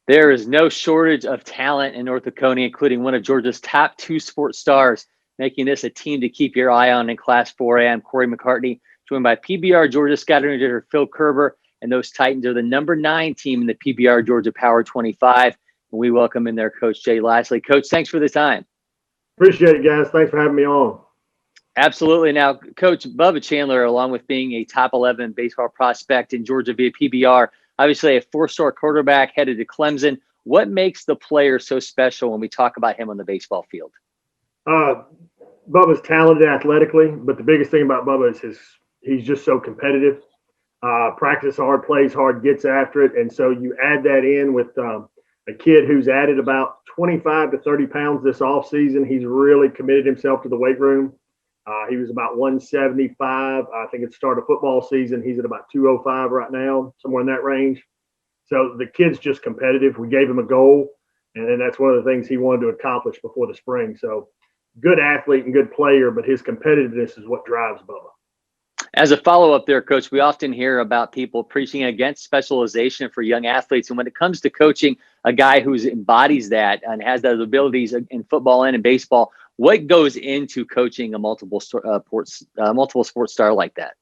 There is no shortage of talent in North Oconee, including one of Georgia's top two sports stars, making this a team to keep your eye on in Class 4A. I'm Cory McCartney, joined by PBR Georgia scouting editor Phil Kerber, and those Titans are the number 9 team in the PBR Georgia Power 25. And we welcome in their coach, Jay Lasley. Coach, thanks for the time. Appreciate it, guys. Thanks for having me on. Absolutely. Now, Coach Bubba Chandler, along with being a top 11 baseball prospect in Georgia via PBR, obviously a 4-star quarterback headed to Clemson. What makes the player so special when we talk about him on the baseball field? Bubba's talented athletically, but the biggest thing about Bubba is he's just so competitive. Practice hard, plays hard, gets after it. And so you add that in with a kid who's added about 25 to 30 pounds this offseason. He's really committed himself to the weight room. He was about 175. I think at the start of football season, he's at about 205 right now, somewhere in that range. So the kid's just competitive. We gave him a goal, and then that's one of the things he wanted to accomplish before the spring. So good athlete and good player, but his competitiveness is what drives Bubba. As a follow-up there, Coach, we often hear about people preaching against specialization for young athletes. And when it comes to coaching a guy who embodies that and has those abilities in football and in baseball, what goes into coaching a multiple sports star like that?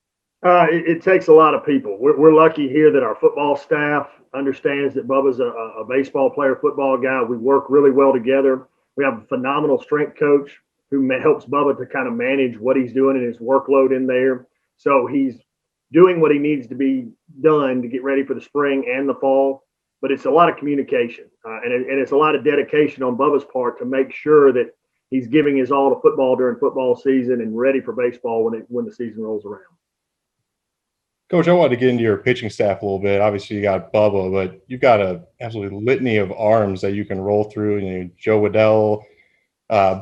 It takes a lot of people. We're lucky here that our football staff understands that Bubba's a baseball player, football guy. We work really well together. We have a phenomenal strength coach who helps Bubba to kind of manage what he's doing and his workload in there. So he's doing what he needs to be done to get ready for the spring and the fall. But it's a lot of communication and it's a lot of dedication on Bubba's part to make sure that he's giving his all to football during football season and ready for baseball when the season rolls around. Coach, I wanted to get into your pitching staff a little bit. Obviously, you got Bubba, but you've got an absolutely litany of arms that you can roll through. You know, Joe Waddell,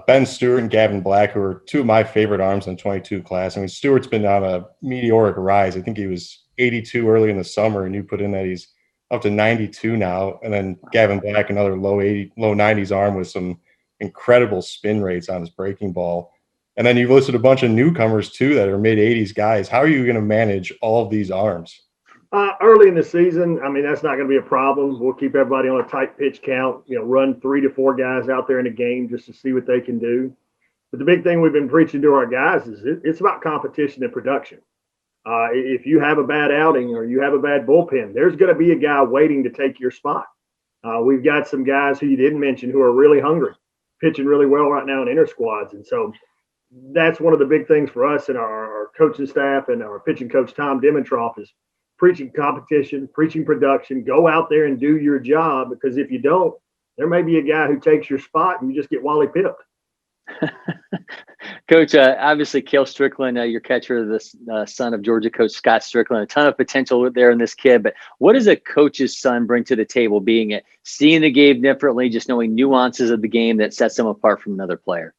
Ben Stewart, and Gavin Black, who are two of my favorite arms in the 22 class. I mean, Stewart's been on a meteoric rise. I think he was 82 early in the summer, and you put in that he's up to 92 now. And then Gavin Black, another low 90s arm with some incredible spin rates on his breaking ball. And then you've listed a bunch of newcomers, too, that are mid-80s guys. How are you going to manage all of these arms? Early in the season, I mean, that's not going to be a problem. We'll keep everybody on a tight pitch count, run 3 to 4 guys out there in a game just to see what they can do. But the big thing we've been preaching to our guys is it's about competition and production. If you have a bad outing or you have a bad bullpen, there's going to be a guy waiting to take your spot. We've got some guys who you didn't mention who are really hungry, pitching really well right now in inter squads. And so that's one of the big things for us and our coaching staff and our pitching coach, Tom Dimitroff, is preaching competition, preaching production. Go out there and do your job, because if you don't, there may be a guy who takes your spot and you just get Wally pipped. Coach, obviously Cale Strickland, your catcher, the son of Georgia coach Scott Strickland, a ton of potential there in this kid. But what does a coach's son bring to the table, being it seeing the game differently, just knowing nuances of the game that sets him apart from another player?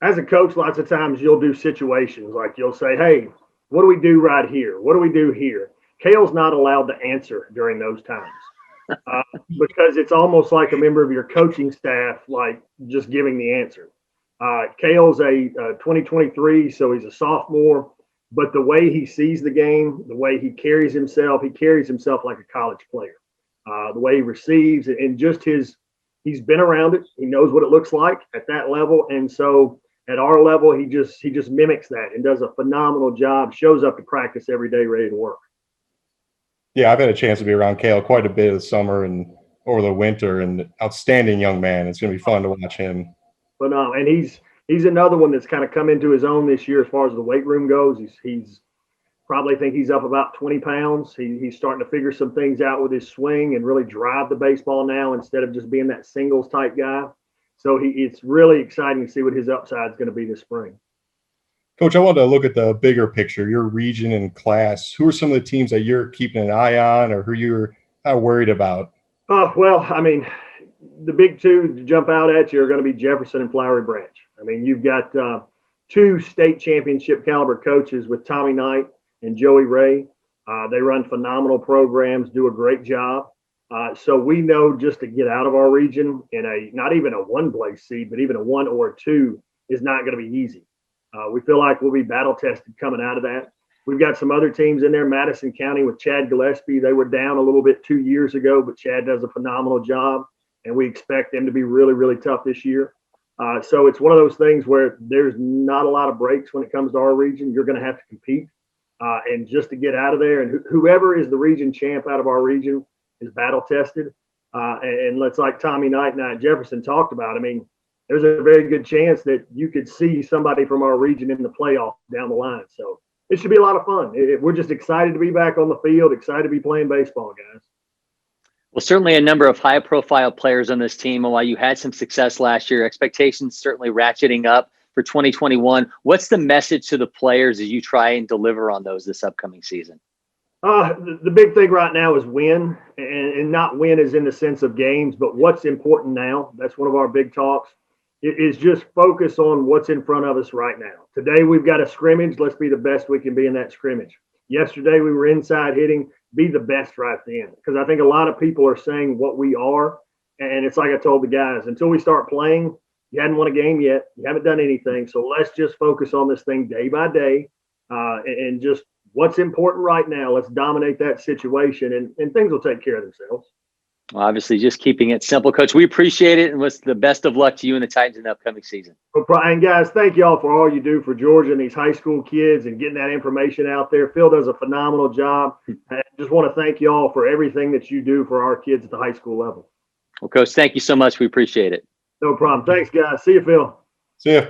As a coach, lots of times you'll do situations like you'll say, hey, what do we do right here? What do we do here? Cale's not allowed to answer during those times because it's almost like a member of your coaching staff, like just giving the answer. Cale's a 2023, so he's a sophomore, but the way he sees the game, the way he carries himself like a college player. The way he receives and just he's been around it. He knows what it looks like at that level. And so at our level, he just mimics that and does a phenomenal job, shows up to practice every day ready to work. Yeah, I've had a chance to be around Cale quite a bit of the summer and over the winter, and outstanding young man. It's going to be fun to watch him. But and he's another one that's kind of come into his own this year as far as the weight room goes. He's probably think he's up about 20 pounds. He's starting to figure some things out with his swing and really drive the baseball now instead of just being that singles type guy. So it's really exciting to see what his upside is going to be this spring. Coach, I want to look at the bigger picture, your region and class. Who are some of the teams that you're keeping an eye on or who you're worried about? Well, I mean, the big two to jump out at you are going to be Jefferson and Flowery Branch. I mean, you've got 2 state championship caliber coaches with Tommy Knight and Joey Ray. They run phenomenal programs, do a great job. So we know just to get out of our region in not even a 1-place seed, but even a 1 or a 2 is not going to be easy. We feel like we'll be battle tested coming out of that. We've got some other teams in there, Madison County with Chad Gillespie. They were down a little bit 2 years ago, but Chad does a phenomenal job, and we expect them to be really, really tough this year. So it's one of those things where there's not a lot of breaks when it comes to our region. You're going to have to compete. And just to get out of there, and whoever is the region champ out of our region is battle tested. And let's, like Tommy Knight and I at Jefferson talked about, I mean, there's a very good chance that you could see somebody from our region in the playoff down the line. So it should be a lot of fun. We're just excited to be back on the field, excited to be playing baseball, guys. Well, certainly a number of high-profile players on this team. And while you had some success last year, expectations certainly ratcheting up for 2021. What's the message to the players as you try and deliver on those this upcoming season? The big thing right now is win, and not win as in the sense of games, but what's important now. That's one of our big talks. It is just focus on what's in front of us right now. Today we've got a scrimmage. Let's be the best we can be in that scrimmage. Yesterday we were inside hitting. Be the best right then, because I think a lot of people are saying what we are, and it's like I told the guys, until we start playing, you hadn't won a game yet, you haven't done anything, so let's just focus on this thing day by day, and just what's important right now. Let's dominate that situation, and things will take care of themselves. Well, obviously, just keeping it simple, Coach. We appreciate it, and what's the best of luck to you and the Titans in the upcoming season. Well, Brian, guys, thank you all for all you do for Georgia and these high school kids and getting that information out there. Phil does a phenomenal job. I just want to thank you all for everything that you do for our kids at the high school level. Well, Coach, thank you so much. We appreciate it. No problem. Thanks, guys. See you, Phil. See ya.